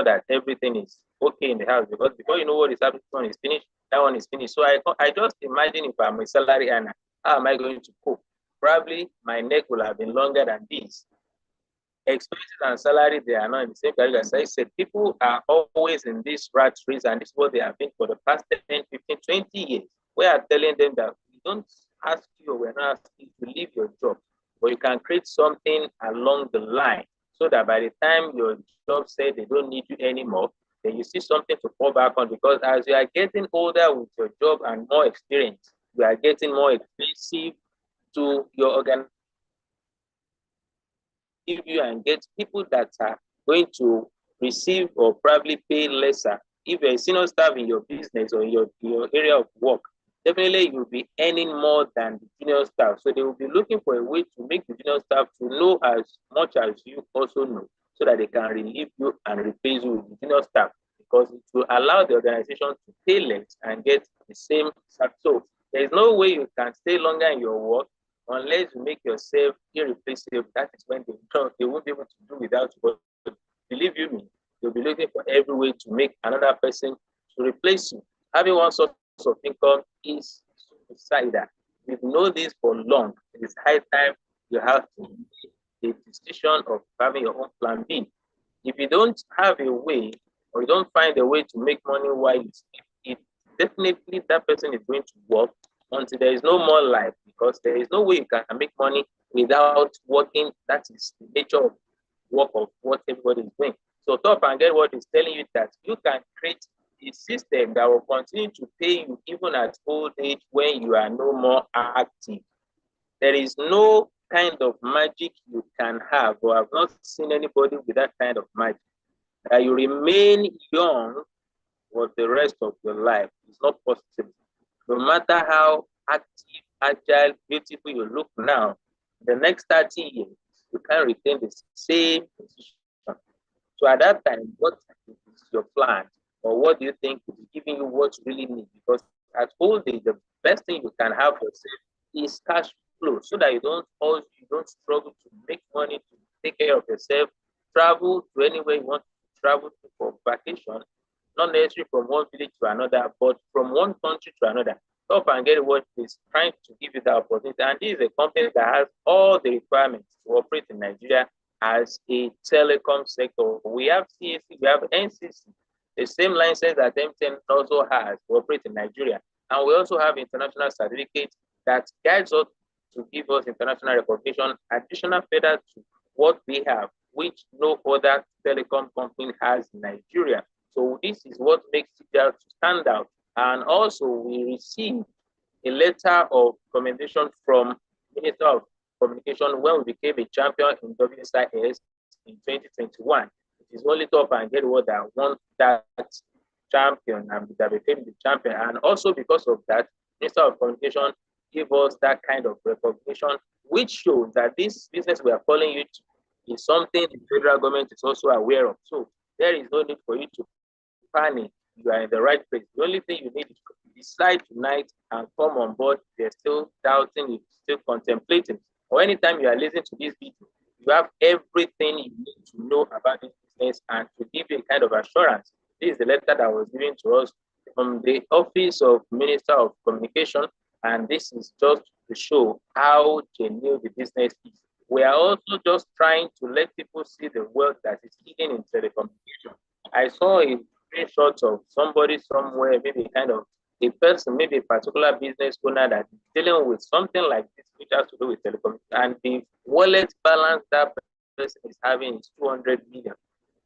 that everything is okay in the house, because before you know what is happening, this one is finished, that one is finished. So I just imagine if I'm a salary earner, how am I going to cope? Probably my neck will have been longer than this. Expenses and salary, they are not in the same category. As I said, people are always in this rat race, and this is what they have been for the past 10, 15, 20 years. We are telling them that we don't ask you, we're not asking you to leave your job, but you can create something along the line so that by the time your job said they don't need you anymore, then you see something to fall back on, because as you are getting older with your job and more experience, you are getting more expensive to your organization you and get people that are going to receive or probably pay lesser. If you're a senior staff in your business or in your area of work, definitely you'll be earning more than the junior staff. So they will be looking for a way to make the junior staff to know as much as you also know, so that they can relieve you and replace you with the junior staff, because it will allow the organization to pay less and get the same. So there is no way you can stay longer in your work unless you make yourself irreplaceable. That is when they won't be able to do without you. But believe you me, they'll be looking for every way to make another person to replace you. Having one source of income is suicidal. We've known this for long. It is high time you have to make a decision of having your own plan B. If you don't have a way, or you don't find a way to make money while you sleep, it definitely that person is going to work until there is no more life, because there is no way you can make money without working. That is the nature of work of what everybody is doing. So Top and Get What is telling you that you can create a system that will continue to pay you even at old age when you are no more active. There is no kind of magic you can have, or I've not seen anybody with that kind of magic, that you remain young for the rest of your life. It's not possible. No matter how active, agile, beautiful you look now, the next 30 years, you can't retain the same position. So at that time, what is your plan? Or what do you think is giving you what you really need? Because at old age, the best thing you can have for yourself is cash flow, so that you don't struggle to make money to take care of yourself, travel to anywhere you want to travel to for vacation, not necessarily from one village to another, but from one country to another. Top and Get What is trying to give you that opportunity. And this is a company that has all the requirements to operate in Nigeria as a telecom sector. We have CAC, we have NCC, the same license that MTN also has to operate in Nigeria. And we also have international certificates that guides us to give us international recognition, additional further to what we have, which no other telecom company has in Nigeria. So this is what makes it stand out. And also we received a letter of commendation from Minister of Communication when we became a champion in WSIS in 2021. It is only Top and Get What that won that champion and that became the champion. And also because of that, Minister of Communication gave us that kind of recognition, which shows that this business we are calling you to is something the federal government is also aware of. So there is no need for you to panic. You are in the right place. The only thing you need is to decide tonight and come on board. If you're still doubting, if you're still contemplating, or anytime you are listening to this video, you have everything you need to know about this business and to give you a kind of assurance. This is the letter that was given to us from the Office of Minister of Communication, and this is just to show how genuine the business is. We are also just trying to let people see the wealth that is hidden in telecommunication. I saw a screenshot of somebody somewhere, maybe kind of a person, maybe a particular business owner that is dealing with something like this, which has to do with telecom, and the wallet balance that person is having is 200 million.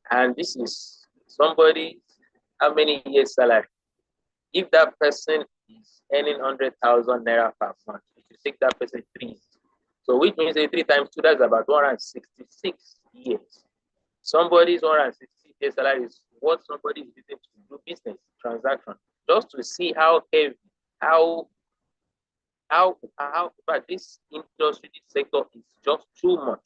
And this is somebody, how many years salary? If that person is earning 100,000 naira per month, if you take that person 3 years, so which means 3 times 2, that's about 166 years. Somebody's 160 years salary is what somebody is using to do business transaction, just to see how heavy, but this industry, this sector is just too much.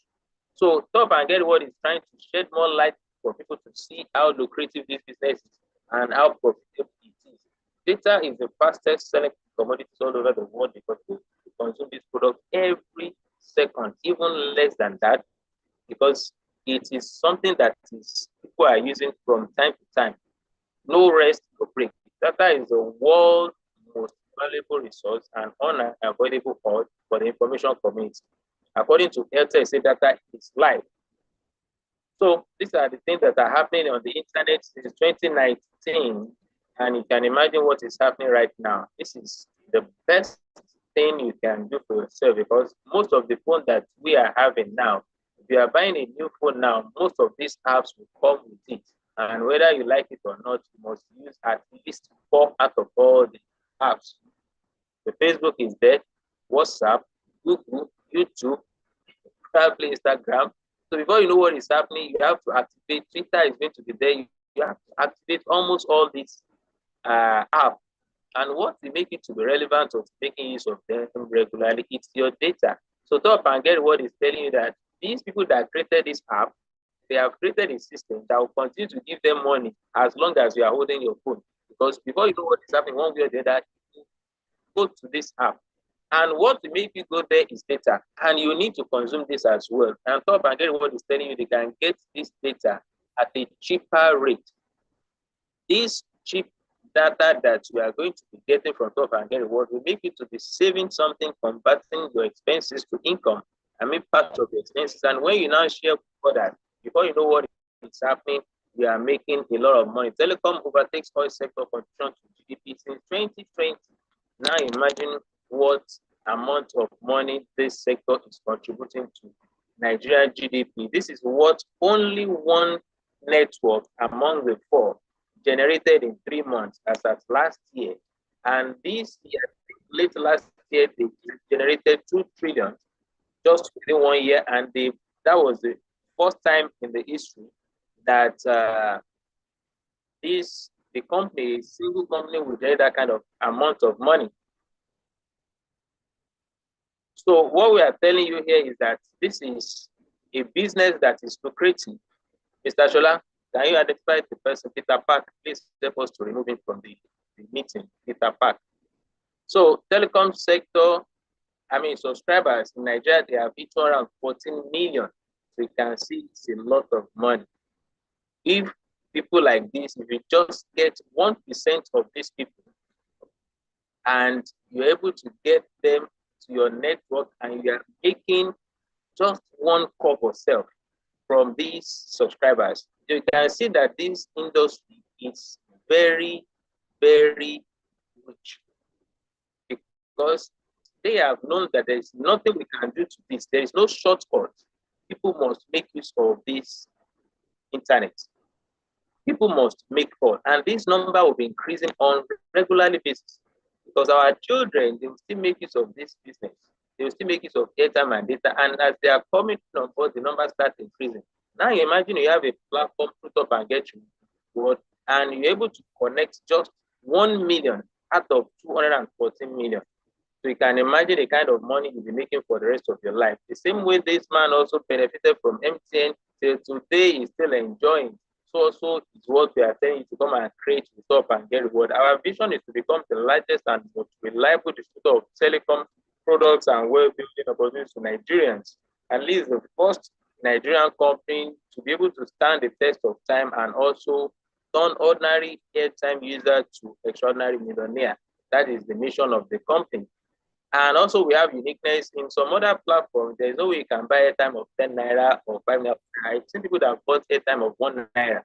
So Top and Get What is trying to shed more light for people to see how lucrative this business is and how profitable it is. Data is the fastest selling commodity all over the world, because we consume this product every second, even less than that, because it is something that is people are using from time to time. No rest, no break. Data is the world's most valuable resource and unavoidable for the information community. According to Airtel, say data is life. So these are the things that are happening on the internet since 2019, and you can imagine what is happening right now. This is the best thing you can do for yourself, because most of the phone that we are having now, if you are buying a new phone now, most of these apps will come with it. And whether you like it or not, you must use at least 4 out of all the apps. The Facebook is there, WhatsApp, Google, YouTube, probably Instagram. So before you know what is happening, you have to activate. Twitter is going to be there. You have to activate almost all these apps. And what will make it to be relevant of making use of them regularly, it's your data. So Top and Get What is telling you that these people that created this app, they have created a system that will continue to give them money as long as you are holding your phone. Because before you know what is happening, one way or the other, you go to this app. And what will make you go there is data. And you need to consume this as well. And Top and Get What is telling you they can get this data at a cheaper rate. This cheap data that we are going to be getting from Top and Get Reward will make you to be saving something, converting your expenses to income. I mean, part of the expenses. And when you now share for that, before you know what is happening, we are making a lot of money. Telecom overtakes oil sector contribution to GDP since 2020. Now imagine what amount of money this sector is contributing to Nigerian GDP. This is what only one network among the 4 generated in 3 months as at last year. And this year, late last year, they generated 2 trillion just within 1 year. And that was the first time in the history that the company, a single company, will generate that kind of amount of money. So what we are telling you here is that this is a business that is lucrative. Mr. Shola, can you identify the person, Peter Park? Please help us to remove him from the meeting, Peter Park. So telecom sector, subscribers in Nigeria, they have hit around 14 million. So you can see it's a lot of money. If people like this, if you just get 1% of these people and you're able to get them to your network and you are making just 1 cup of self from these subscribers, you can see that this industry is very, very rich, because they have known that there is nothing we can do to this. There is no shortcut. People must make use of this internet. People must make call, and this number will be increasing on regularly basis, because our children, they will still make use of this business. They will still make use of airtime and data, and as they are coming on board, the numbers start increasing. Now you imagine you have a platform, put up and get you, and you're able to connect just 1 million out of 214 million. So you can imagine the kind of money you'll be making for the rest of your life. The same way this man also benefited from MTN, till today he's still enjoying. So also is what we are telling you to come and create with Top and Get Reward. Our vision is to become the largest and most reliable distributor of telecom products and well-building opportunities to Nigerians. At least the first Nigerian company to be able to stand the test of time and also turn ordinary airtime user to extraordinary millionaire. That is the mission of the company. And also we have uniqueness in some other platforms. There's no way you can buy airtime of 10 naira or 5 naira. I've seen people that bought airtime of 1 naira.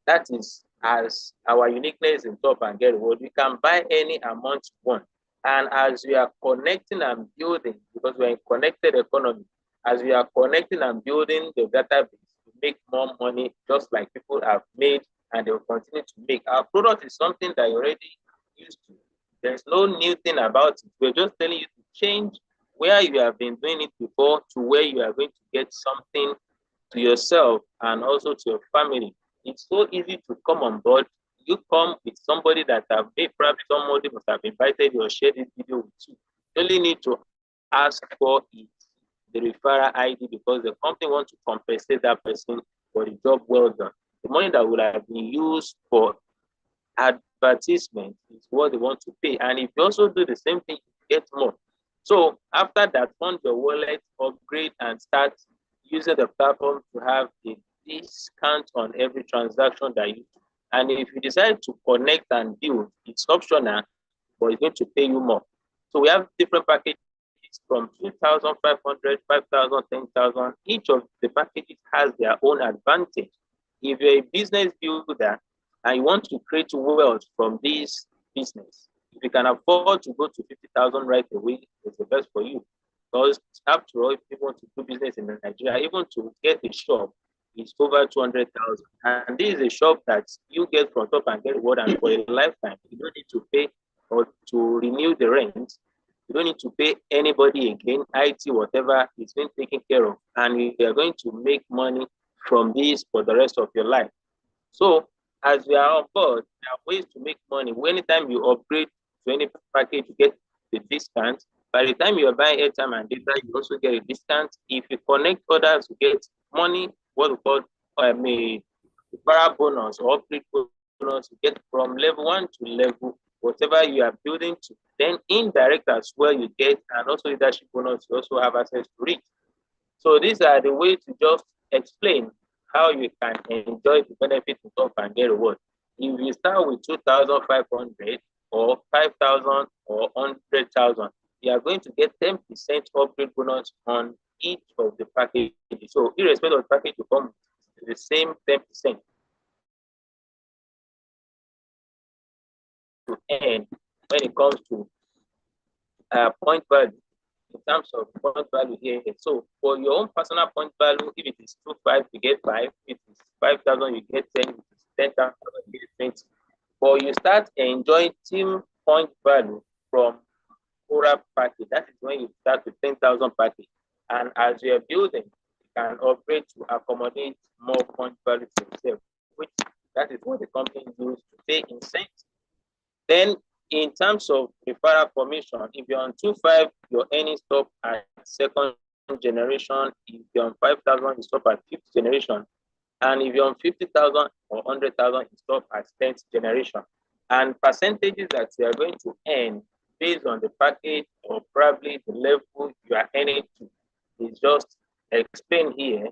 That is as our uniqueness in Top and Get Reward. We can buy any amount you want. And as we are connecting and building, because we're in connected economy, as we are connecting and building the database to make more money, just like people have made and they will continue to make. Our product is something that you're already used to. There's no new thing about it. We're just telling you to change where you have been doing it before to where you are going to get something to yourself and also to your family. It's so easy to come on board. You come with somebody that have made, probably somebody must have invited you or shared this video with you. You only need to ask for it, the referral ID, because the company wants to compensate that person for the job well done. The money that would have been used for advertisement is what they want to pay. And if you also do the same thing, you get more. So after that, fund your wallet, upgrade, and start using the platform to have a discount on every transaction that you do. And if you decide to connect and build, it's optional, but it's going to pay you more. So we have different packages from 2,500, 5,000, 10,000. Each of the packages has their own advantage. If you're a business builder and you want to create wealth from this business, if you can afford to go to 50,000 right away, it's the best for you. Because after all, if you want to do business in Nigeria, even to get a shop is over 200,000. And this is a shop that you get from top and get reward, and for a lifetime. You don't need to pay or to renew the rent. You don't need to pay anybody again. IT, whatever, is being taken care of. And you are going to make money from this for the rest of your life. So as we are on board, there are ways to make money. Anytime you upgrade to any package, you get the discount. By the time you are buying airtime and data, you also get a discount. If you connect others, you get money, what we call a referral bonus or upgrade bonus. You get from level 1 to level whatever you are building to. Then indirect as well, you get, and also leadership bonus, you also have access to it. So these are the ways to just explain how you can enjoy the benefit of top and get reward. If you start with 2,500 or 5,000 or 100,000, you are going to get 10% upgrade bonus on each of the packages. So irrespective of the package, you come to the same 10% to earn when it comes to point value. In terms of point value here, so for your own personal point value, if it is 2,500, you get 5. If it is 5,000, you get 10. If it is 10,000, you get 20. But you start enjoying team point value from Quora package. That is when you start with 10,000 package. And as you are building, you can upgrade to accommodate more point value to yourself, which that is what the company uses to pay incentives. Then in terms of referral commission, if you're on 2.5, your earnings stop at second generation. If you're on 5,000, you stop at fifth generation. And if you're on 50,000 or 100,000, you stop at 10th generation. And percentages that you are going to earn based on the package or probably the level you are earning to is just explained here.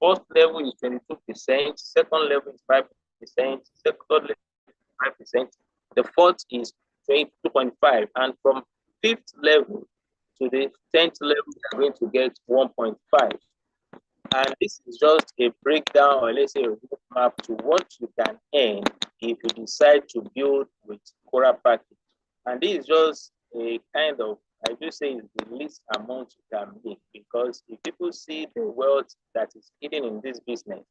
First level is 22%, second level is 5%, third level is 5%, the fourth is 2.5, and from fifth level to the 10th level, you are going to get 1.5. And this is just a breakdown, or let's say a roadmap to what you can earn if you decide to build with Quora package. And this is just a kind of, I do say, is the least amount you can make, because if people see the wealth that is hidden in this business,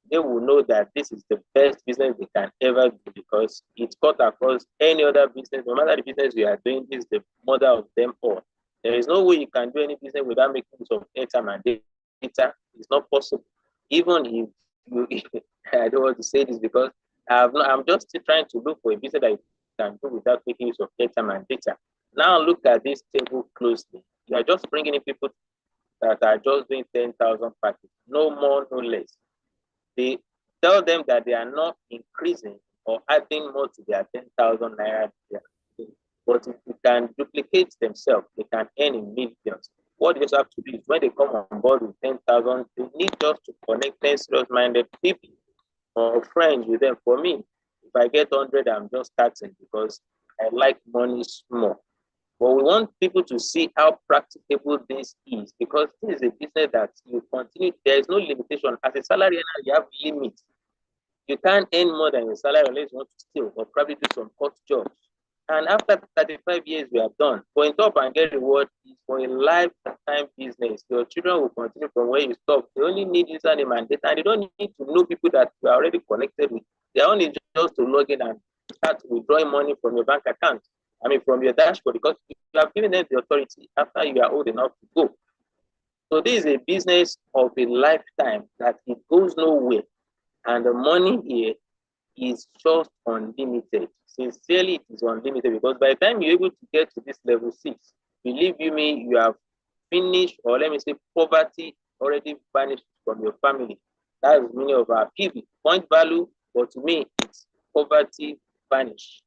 they will know that this is the best business they can ever do, because it's cut across any other business. No matter the business you are doing, this is the mother of them all. There is no way you can do any business without making use of airtime and data. It's not possible. Even if you, I don't want to say this because I'm just trying to look for a business that you can do without making use of airtime and data. Now look at this table closely. You are just bringing in people that are just doing 10,000 packages, no more, no less. They tell them that they are not increasing or adding more to their 10,000 naira. But if they can duplicate themselves, they can earn in millions. What they just have to do is when they come on board with 10,000, they need just to connect 10 serious-minded people or friends with them. For me, if I get 100, I'm just starting because I like money small. But we want people to see how practicable this is, because this is a business that you continue. There is no limitation. As a salary earner, you have limits. You can't earn more than your salary unless you want to steal or probably do some cut jobs. And after 35 years, we are done. Going top and get reward is for a lifetime business. Your children will continue from where you stop. They only need username and data, and they don't need to know people that you are already connected with. They only just to log in and start withdrawing money from your bank account. I mean, from your dashboard, because you have given them the authority after you are old enough to go. So this is a business of a lifetime that it goes nowhere. And the money here is just unlimited. Sincerely, it is unlimited, because by the time you're able to get to this level 6, believe you me, you have finished, or let me say, poverty already vanished from your family. That is meaning of our PV, point value, but to me, it's poverty vanished,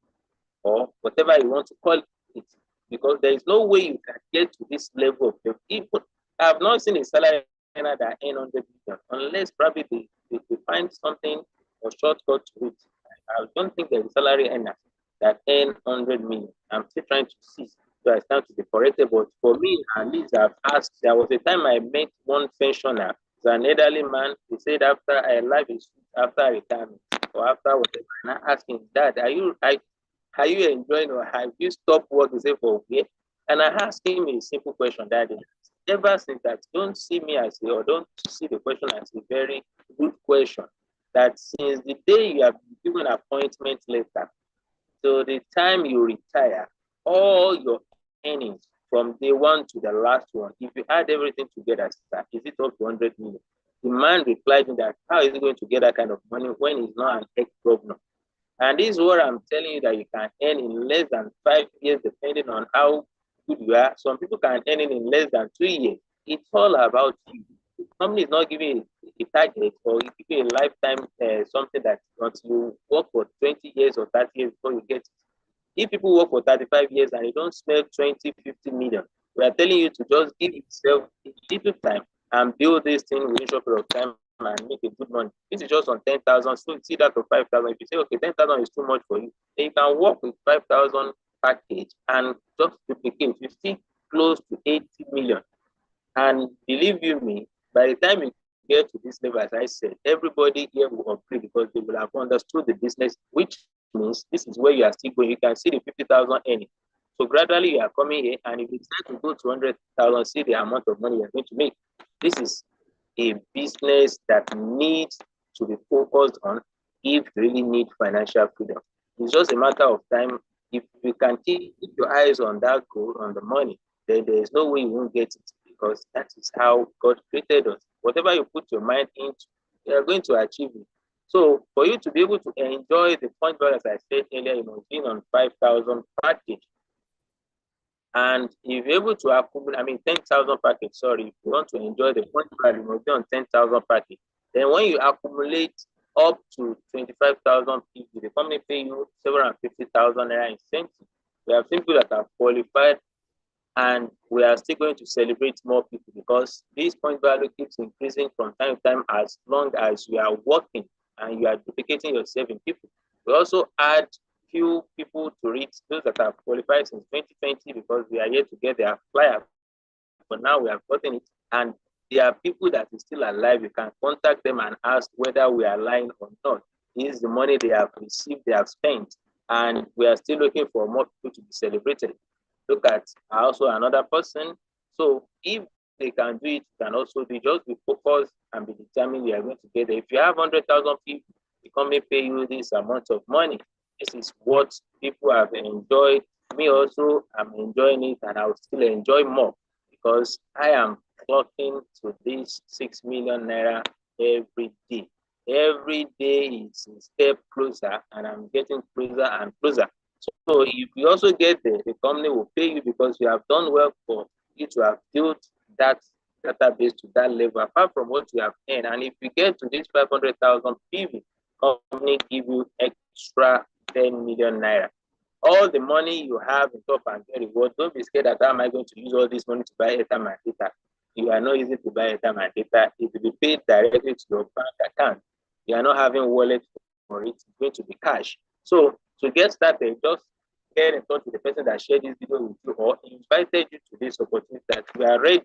or whatever you want to call it, because there is no way you can get to this level of your people. I have not seen a salary that earn 100 million, unless probably they find something or shortcut to it. I don't think there's a salary earner that earn 100 million. I'm still trying to see. So I stand to be corrected. But for me, at least I've asked. There was a time I met one pensioner, it's an elderly man. He said after life is after retirement or after whatever. And I asked him, Dad, are you enjoying or have you stopped work? He said, for okay. And I asked him a simple question, Daddy. Ever since that, don't see me as a, or don't see the question as a very good question. That since the day you have been given appointment letter, so the time you retire, all your earnings from day one to the last one, if you add everything together, sir, is it up to 100 million? The man replied me that, how is he going to get that kind of money when he's not an ex-governor? And this is what I'm telling you that you can earn in less than 5 years, depending on how good you are. Some people can earn it in less than 2 years. It's all about you. The company is not giving a target or giving a lifetime something that once you work for 20 years or 30 years before you get it. If people work for 35 years and you don't smell 20, 50 million, we are telling you to just give yourself a little time and build this thing within a short period of time and make a good money. This is just on 10,000. So see that for 5,000. If you say, okay, 10,000 is too much for you, then you can work with 5,000 package and just duplicate. You see close to 80 million. And believe you me, by the time you get to this level, as I said, everybody here will agree because they will have understood the business, which means this is where you are still going. You can see the 50,000 earning. So gradually you are coming here, and if you decide to go to 100,000, see the amount of money you are going to make. This is a business that needs to be focused on if you really need financial freedom. It's just a matter of time. If you can keep your eyes on that goal, on the money, then there is no way you won't get it because that is how God created us. Whatever you put your mind into, you are going to achieve it. So for you to be able to enjoy the point value, as I said earlier, you know, being on 5,000 package, and if you're able to accumulate, 10,000 package, sorry, if you want to enjoy the point value, you must be on 10,000 package. Then when you accumulate up to 25,000 people, the company pay you 750,000 naira incentive. We have people that are qualified, and we are still going to celebrate more people because this point value keeps increasing from time to time as long as you are working and you are duplicating yourself in people. We also add few people to reach those that have qualified since 2020 because we are yet to get their flyer. But now we have gotten it, and there are people that is still alive. You can contact them and ask whether we are lying or not. This is the money they have received, they have spent, and we are still looking for more people to be celebrated. Look at also another person. So if they can do it, can also do it. Just be focused and be determined you are going to get there. If you have 100,000 people, the company pay you this amount of money. This is what people have enjoyed. Me also, I'm enjoying it, and I will still enjoy more because I am clocking to this 6 million naira every day. Every day is a step closer, and I'm getting closer and closer. So if you also get there, the company will pay you because you have done well for you to have built that database to that level, apart from what you have earned. And if you get to this 500,000 PV, company give you extra 10 million naira. All the money you have in top and get reward, don't be scared that how am I going to use all this money to buy airtime and data. You are not using to buy airtime and data. It will be paid directly to your bank account. You are not having wallet for it. It's going to be cash. So to get started, just get in touch with the person that shared this video with you or invited you to this opportunity that you are ready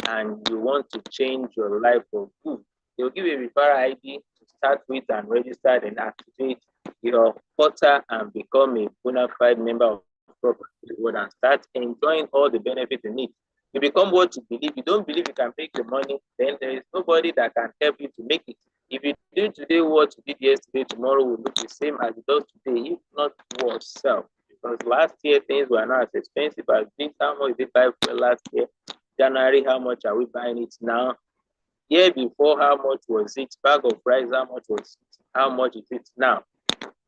and you want to change your life for good. They'll give you a referral ID to start with and register and activate your portal and become a bona fide member of Property Reward and start enjoying all the benefits you need. You become what you believe. You don't believe you can make the money, then there is nobody that can help you to make it. If you do today what you did yesterday, tomorrow will look the same as it does today, if not worse. Because last year things were not as expensive as this. How much did they buy for last year? January, how much are we buying it now? Year before, how much was it? Bag of rice, how much was it? How much is it now?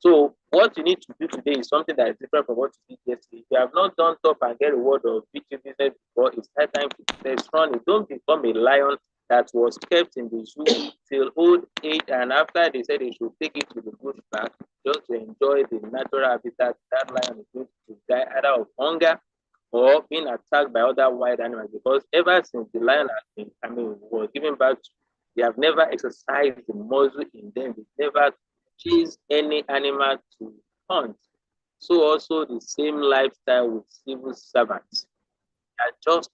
So what you need to do today is something that is different from what you did yesterday. If you have not done top and get a word of YouTube business before, it's high time to test run it. Don't become a lion that was kept in the zoo till old age, and after they said they should take it to the bush back just to enjoy the natural habitat. That lion is going to die either of hunger or being attacked by other wild animals, because ever since the lion has been, was given back to They have never exercised the muscle in them. They never chased any animal to hunt. So also the same lifestyle with civil servants. They are just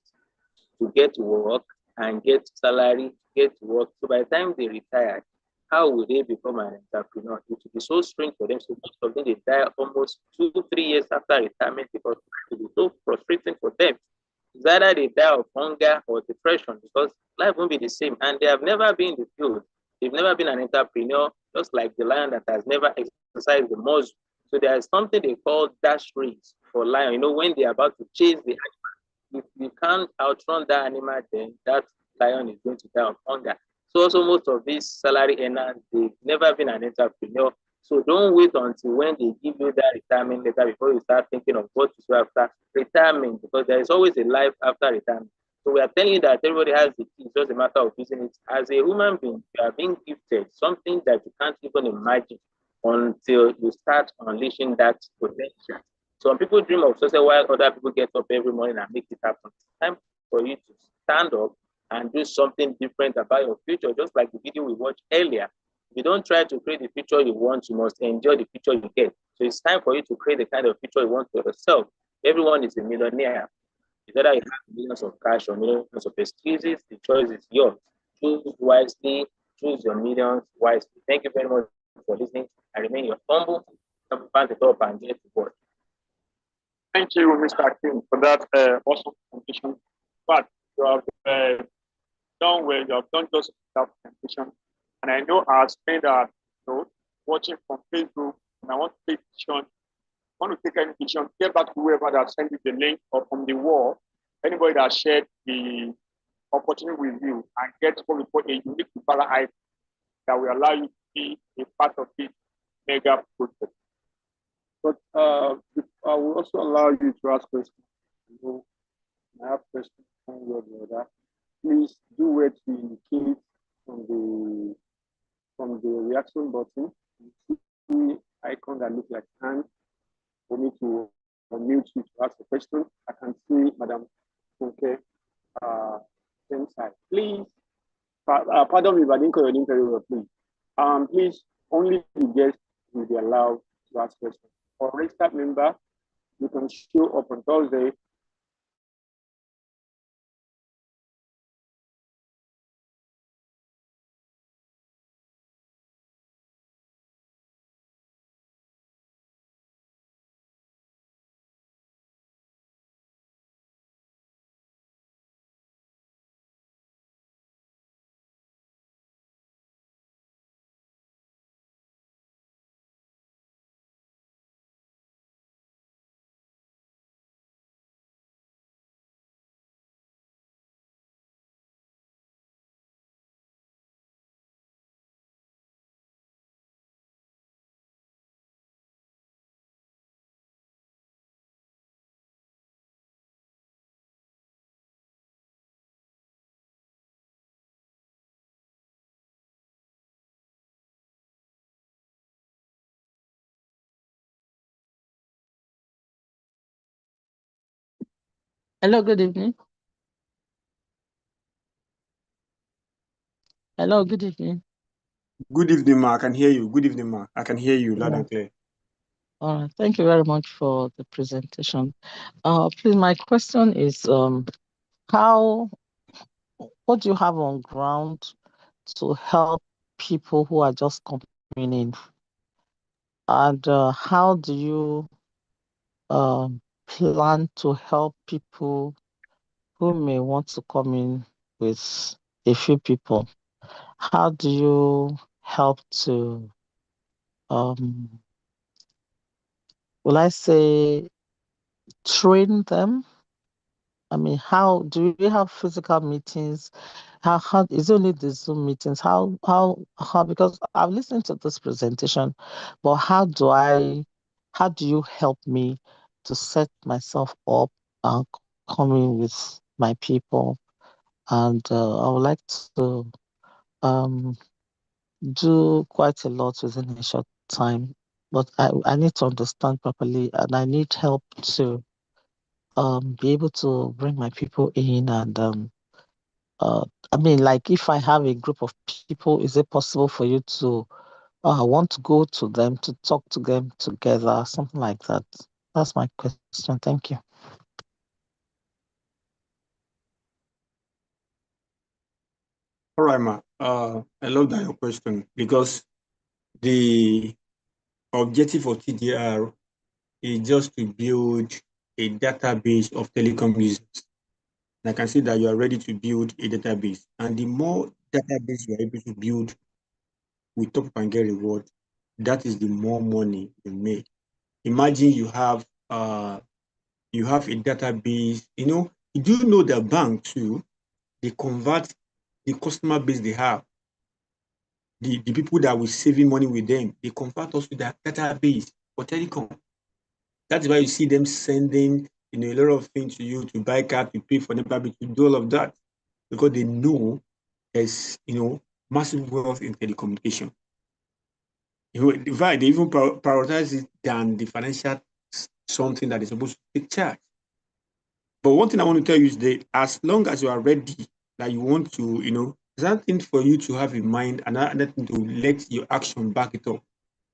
to get to work and get salary, get to work. So by the time they retire, how will they become an entrepreneur? It will be so strange for them. So most of them they die almost 2, 3 years after retirement because it will be so frustrating for them. It's either they die of hunger or depression because life won't be the same. And they have never been in the field. They've never been an entrepreneur, just like the lion that has never exercised the muscle. So there is something they call dash race for lion. You know, when they're about to chase the if you can't outrun that animal, then that lion is going to die of hunger. So also most of these salary earners, they've never been an entrepreneur. So don't wait until when they give you that retirement letter before you start thinking of what to do after retirement, because there is always a life after retirement. So we are telling you that everybody has the key. It's just a matter of using it. As a human being, you are being gifted something that you can't even imagine until you start unleashing that potential. Some people dream of success while other people get up every morning and make it happen. It's time for you to stand up and do something different about your future, just like the video we watched earlier. If you don't try to create the future you want, you must enjoy the future you get. So it's time for you to create the kind of future you want for yourself. Everyone is a millionaire. Whether you have millions of cash or millions of excuses, the choice is yours. Choose wisely, choose your millions wisely. Thank you very much for listening. I remain your humble, pass it up and get to work. Thank you, Mr. Akin, for that awesome presentation. But you have done well, you have done just that presentation. And I know our friends are watching from Facebook, and I want to take decision, want to take any decision, get back to whoever that sent you the link or from the wall, anybody that shared the opportunity with you and get what we call a unique referral item that will allow you to be a part of this mega project. But I will also allow you to ask questions. You know, I have questions from your brother. Please do wait to indicate from the reaction button. You see icon that looks like hand for me to unmute you to ask a question. I can see Madam Funke inside. Please, pardon me, but I didn't call your name very well, please. Please, only the guests will be allowed to ask questions. For registered member, you can show up on Thursday. Hello, good evening. Hello, good evening. Good evening, Ma. I can hear you. Good evening, Ma. I can hear you loud and clear. All right. Thank you very much for the presentation. Please, my question is, what do you have on ground to help people who are just coming in? And how do you plan to help people who may want to come in with a few people? How do you help to, will I say, train them? I mean, how do we have physical meetings? How is it only the Zoom meetings? How because I've listened to this presentation, but how do you help me to set myself up and coming with my people? And I would like to um do quite a lot within a short time, but I need to understand properly and I need help to be able to bring my people in and I mean, like if I have a group of people, is it possible for you to want to go to them to talk to them together, something like that? That's my question. Thank you. All right, ma. I love that your question because the objective of TDR is just to build a database of telecom users. And I can see that you are ready to build a database. And the more database you are able to build with Top and Get Reward, that is the more money you make. Imagine you have a database, do you know the bank too, they convert the customer base they have, the people that were saving money with them, they convert us to that database for telecom. That's why you see them sending a lot of things to you to buy card, to pay for the bill, to do all of that, because they know there's massive wealth in telecommunication. In fact, they even prioritize it than the financial something that is supposed to take charge. But one thing I want to tell you is that as long as you are ready, that you want to, there's something for you to have in mind and another thing to let your action back it up.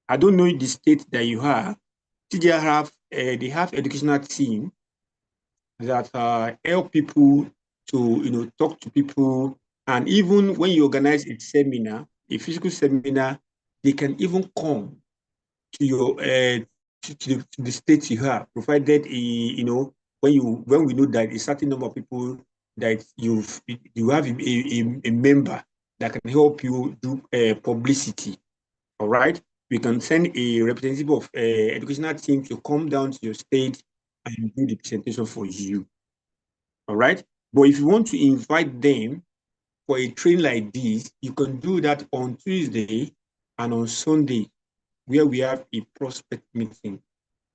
I don't know the state that you are. They have educational team that help people to talk to people, and even when you organize a seminar, a physical seminar, they can even come to your to the state you have, provided when we know that a certain number of people that you have a member that can help you do publicity. All right, we can send a representative of educational team to come down to your state and do the presentation for you. All right, but if you want to invite them for a training like this, you can do that on Tuesday and on Sunday, where we have a prospect meeting.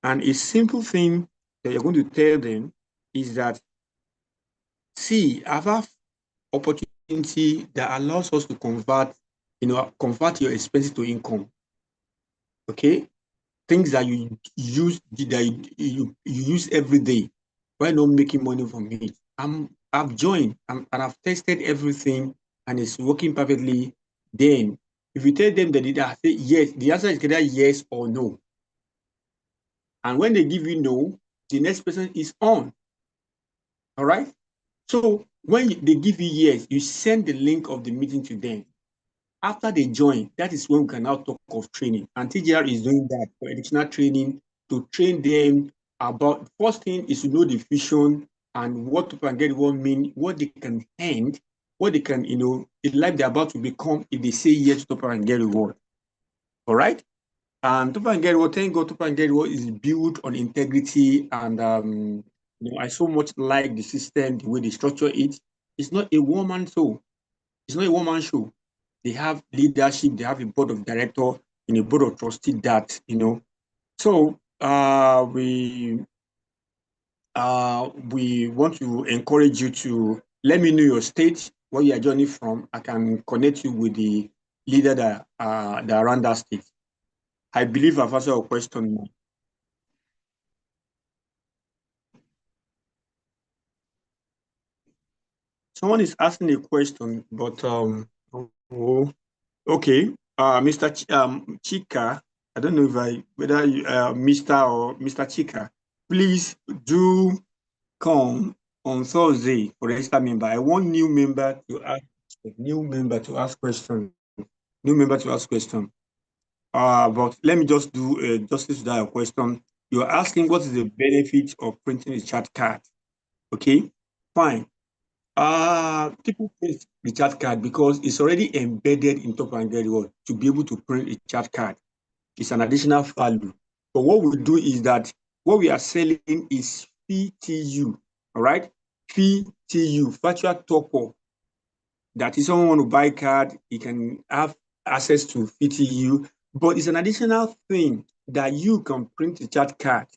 And a simple thing that you're going to tell them is that, see, I have opportunity that allows us to convert your expenses to income. Okay, things that you use you use every day. Why not making money from it? I've joined and I've tested everything and it's working perfectly. Then, if you tell them that they say yes, the answer is either yes or no. And when they give you no, the next person is on. All right. So when they give you yes, you send the link of the meeting to them. After they join, that is when we can now talk of training. And TGR is doing that for additional training to train them about. First thing is to know the vision and what Top and Get Reward mean, what they can end, what they can, the life they're about to become if they say yes to Top and Get Reward. All right. And Top and Get Reward, thank God, Top and Get Reward is built on integrity, and I so much like the system, the way they structure it. It's not a one-man show. It's not a one-man show. They have leadership. They have a board of director and a board of trustee that So we want to encourage you to let me know your state, where you are joining from. I can connect you with the leader that around that state. I believe I've answered your question. Someone is asking a question, but okay. Mr. Chika, I don't know whether you, Mr. or Mr. Chika, please do come on Thursday for the registered member. I want new member to ask question. But let me just do justice to that question. You're asking what is the benefit of printing a chat card? Okay, fine. People print the chat card because it's already embedded in Top and Get Reward to be able to print a chat card. It's an additional value. But what we do is that what we are selling is VTU, all right? VTU, virtual top-up. That is, someone want to buy card, he can have access to VTU, but it's an additional thing that you can print the chat card.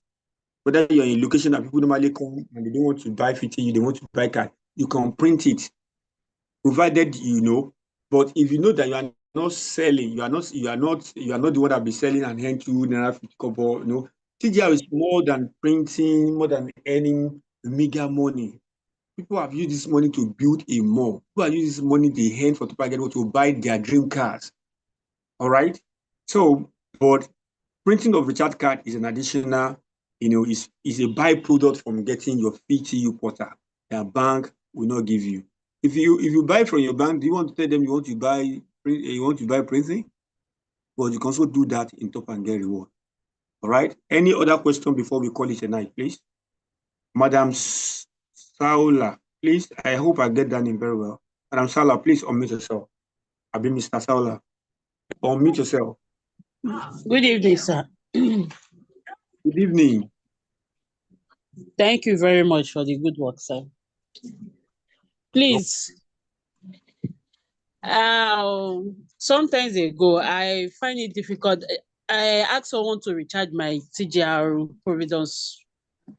Whether you're in a location that people normally come and they don't want to buy VTU, they want to buy card, you can print it, provided you know. But if you know that you are not selling, you are not the one that be selling and hand you Naira 50 kobo, TGR is more than printing, more than earning mega money. People have used this money to build a mall. People have used this money they hand for people to buy their dream cars. All right. So, but printing of recharge card is an additional, is a byproduct from getting your VTU portal. The bank will not give you. If you buy from your bank, do you want to tell them you want to buy printing? But you can also do that in Top and Get Reward. All right. Any other question before we call it a night, please? Madam Saula, please. I hope I get that name very well. Madam Saula, please unmute yourself. I'll be Mr. Saula. Unmute yourself. Good evening, sir. Good evening. Thank you very much for the good work, sir. Please, sometimes ago, I find it difficult. I asked someone to recharge my TGR Providence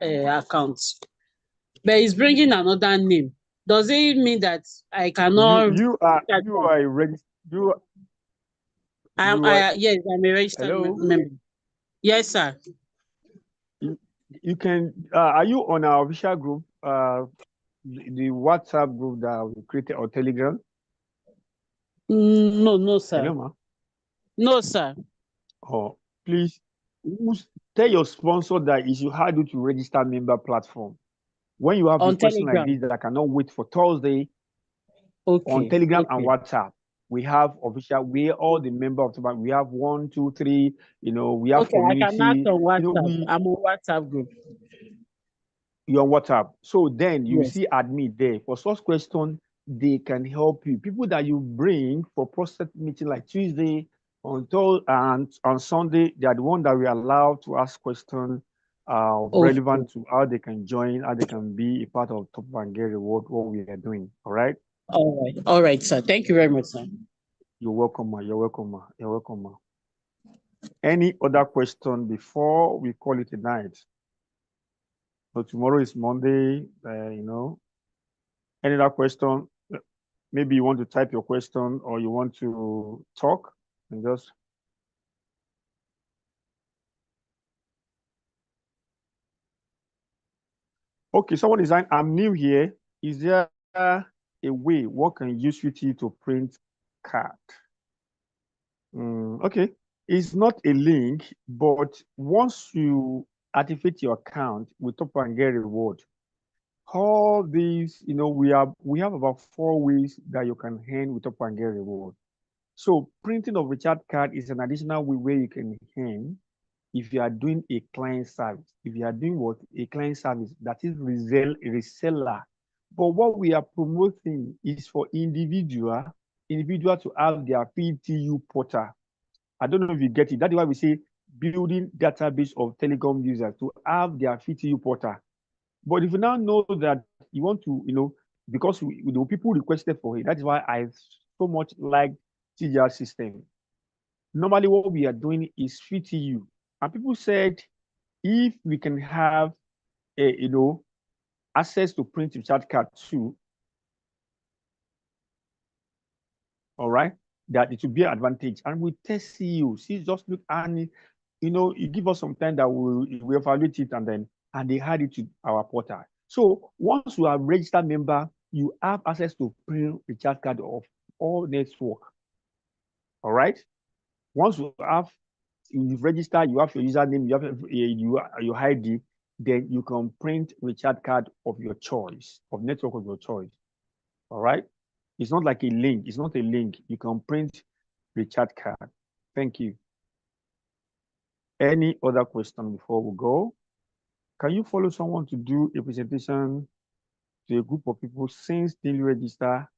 account, but it's bringing another name. Does it mean that I cannot? You are a registered. Yes, I'm a registered member. Yes, sir. You can. Are you on our official group? The WhatsApp group that we created, or Telegram? No, sir. Hello, ma. No, sir. Oh, please tell your sponsor that you should add you to register member platform. When you have a question like this that I cannot wait for Thursday, on Telegram and WhatsApp, we have official. We are all the member of the bank. We have 1, 2, 3. We have community. I can ask on WhatsApp. I'm on WhatsApp group. You're on WhatsApp. So then you see admin there. For such question, they can help you. People that you bring for process meeting like Tuesday, on Sunday, they are the one that we allow to ask questions relevant to how they can join, how they can be a part of Top and Get Reward, what we are doing. All right. All right, sir. Thank you very much, sir. You're welcome, ma. You're welcome, ma. You're welcome, ma. Any other question before we call it a night? So tomorrow is Monday, Any other question? Maybe you want to type your question or you want to talk and just. Okay, someone is saying, I'm new here. Is there a way one can use VTU to print card? Okay, it's not a link, but once you activate your account with Top and Get Reward, all these, we have about 4 ways that you can earn with Top and Get Reward. So printing of recharge card is an additional way where you can earn if you are doing a client service. If you are doing what? A client service, that is reseller. But what we are promoting is for individual to have their VTU portal. I don't know if you get it. That is why we say building database of telecom users to have their VTU portal. But if you now know that you want to, because the people requested for it, that is why I so much like TGR system. Normally, what we are doing is VTU. And people said, if we can have access to print recharge card too, all right, that it will be an advantage. And we test you. See, just look, and you give us some time that we evaluate it, and they add it to our portal. So once you are registered member, you have access to print recharge card of all network. All right. Once you've registered, you have your username, you have your ID, then you can print recharge card of your choice, of network of your choice. All right. It's not like a link. It's not a link. You can print recharge card. Thank you. Any other question before we go? Can you follow someone to do a presentation to a group of people since newly register?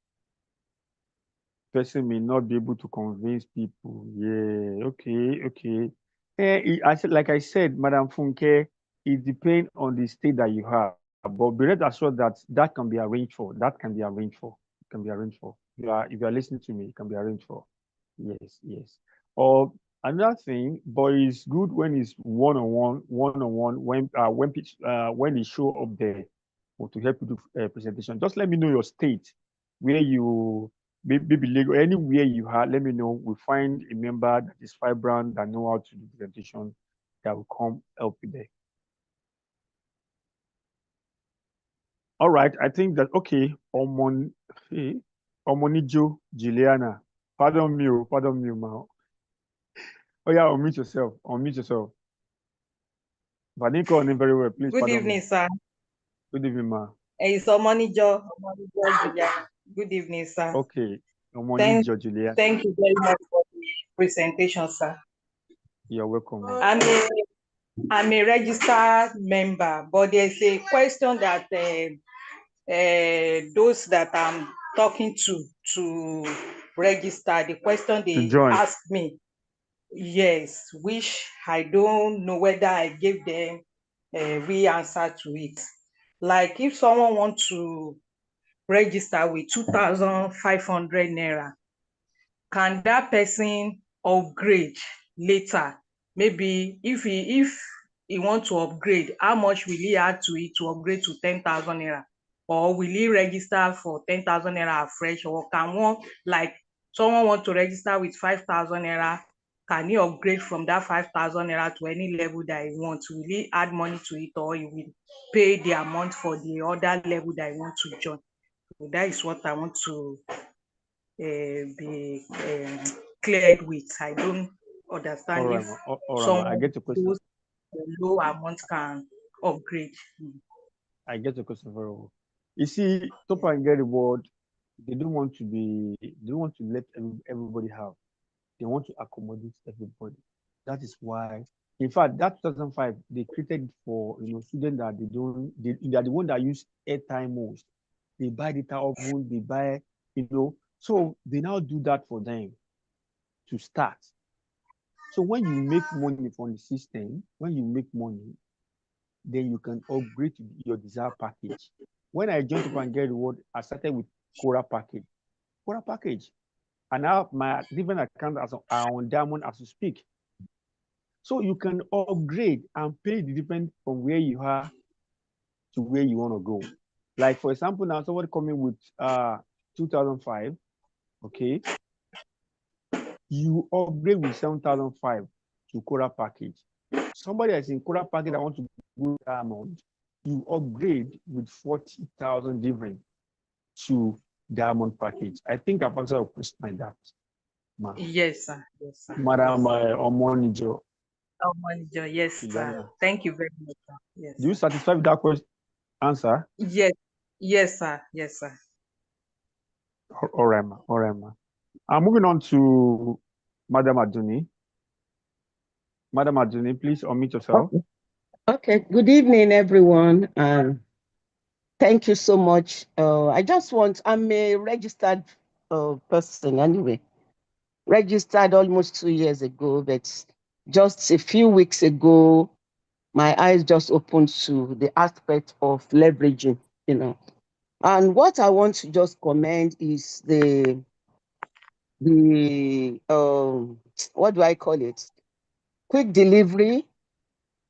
Person may not be able to convince people. Yeah, okay. Like I said, Madam Funke, it depends on the state that you have. But be rest assured that can be arranged for. That can be arranged for. It can be arranged for. If you are listening to me, it can be arranged for. Yes. Or another thing, but it's good when it's one-on-one, when they show up there or to help you do a presentation. Just let me know your state where you maybe Lagos, anywhere you are. Let me know. We find a member that is vibrant, that know how to do presentation, that will come help you there. All right, I think that okay. Omonijo Juliana. Pardon me, ma. Oh yeah, unmute yourself. Unmute yourself. If I didn't call name very well, please Good pardon evening, me. sir. Good evening, ma. It's Omonijo Juliana. Good evening, sir. Okay, Omonijo Juliana. Thank you very much for the presentation, sir. You're welcome. Ma. I'm a registered member, but there's a question that those that I'm talking to register, the question they ask me, yes, which I don't know whether I gave them a real answer to it. Like if someone wants to register with 2,500 naira, can that person upgrade later? Maybe if he want to upgrade, how much will he add to it to upgrade to 10,000 naira? Or will he register for 10,000 naira fresh? Or can one, like someone want to register with 5,000 naira, can he upgrade from that 5,000 naira to any level that he wants? Will he add money to it, or he will pay the amount for the other level that he wants to join? So that is what I want to be cleared with. I don't understand if someone I get your question. who's low amount can upgrade. I get your question very well. You see, Top and Get Reward, they don't want to let everybody have. They want to accommodate everybody. That is why, in fact, that 2005 they created for students that they are the one that use airtime most. They buy data often, they buy, so they now do that for them to start. So when you make money from the system, then you can upgrade to your desired package. When I joined Top and Get Reward, I started with Quora package. And now my different accounts are on Diamond as we speak. So you can upgrade and pay the difference from where you are to where you want to go. Like for example, now somebody coming with 2005, okay, you upgrade with 7,005 to Quora package. Somebody that's in Quora package that wants to go Diamond, you upgrade with 40,000 different to Diamond package. I think I've answered a question like that. Yes, sir. Yes, sir. Madam Omonijo. Omonijo, yes, sir. Thank you very much, sir. Yes. Do you satisfy with that question? Answer? Yes. Yes, sir. Yes, sir. All right, ma. I'm moving on to Madam Aduni. Madam Aduni, please unmute yourself. Okay. Good evening, everyone. Thank you so much. I'm a registered person anyway. Registered almost 2 years ago, but just a few weeks ago, my eyes just opened to the aspect of leveraging, And what I want to just commend is the what do I call it? Quick delivery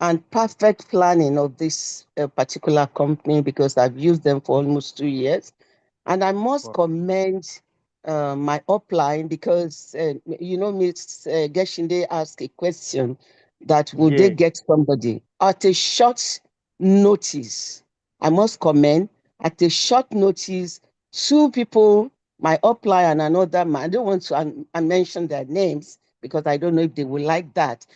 and perfect planning of this particular company, because I've used them for almost 2 years. And I must commend my upline, because, Ms. Geshinde asked a question that would they get somebody at a short notice. I must commend at a short notice, 2 people, my upline and another man. I don't want to mention their names because I don't know if they will like that,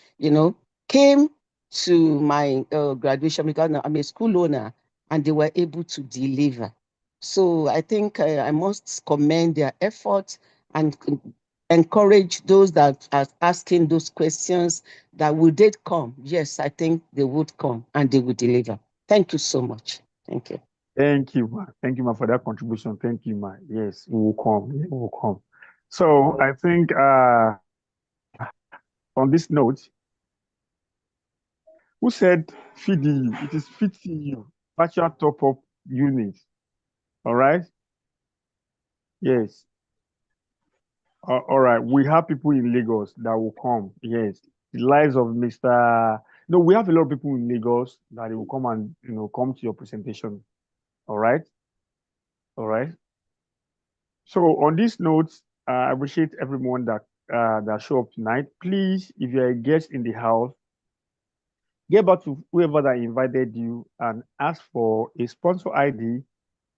came to my graduation, because I'm a school owner, and they were able to deliver. So I think I must commend their efforts and encourage those that are asking those questions that would they come? Yes, I think they would come and they would deliver. Thank you so much. Thank you. Thank you, ma. Thank you, ma, for that contribution. Thank you, ma. Yes, we will come. We will come. So I think on this note, who said feeding you? It is feeding you. Virtual top-up unit. All right? Yes. All right. We have people in Lagos that will come. Yes. The lives of Mr. No, we have a lot of people in Lagos that will come and come to your presentation. All right. All right. So on this note, I appreciate everyone that show up tonight. Please, if you're a guest in the house, get back to whoever that invited you and ask for a sponsor ID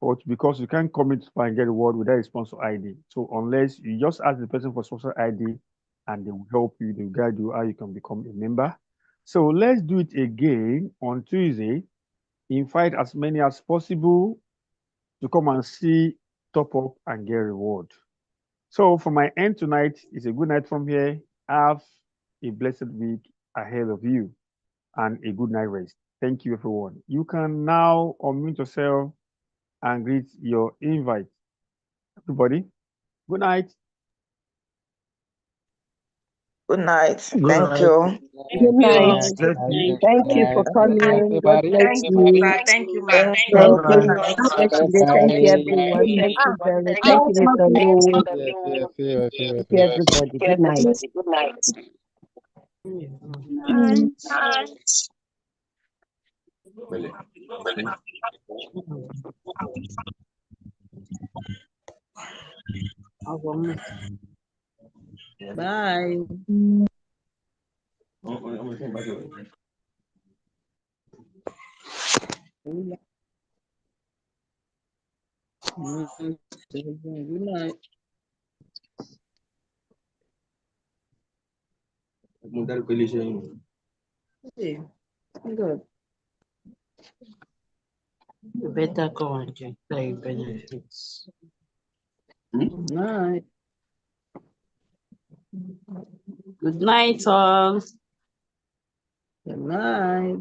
but because you can't commit to and get reward without a sponsor ID. So unless you just ask the person for sponsor ID and they will help you, they will guide you how you can become a member. So let's do it again on Tuesday. Invite as many as possible to come and see Top Up and get reward. So for my end tonight, it's a good night from here. Have a blessed week ahead of you and a good night rest. Thank you, everyone. You can now unmute yourself and greet your invite. Everybody, good night. Good night. Good Thank night. you. Good night. Thank you for coming. God bless you. Thank you, Thank ma'am. you, Thank you, everyone. Thank you, Bella. Thank you, Mr. Lou. Thank you, everybody. Good night. Good night. Bye. Good night. Hey, good. You better go and check the benefits. Night. Good night, all. Good night.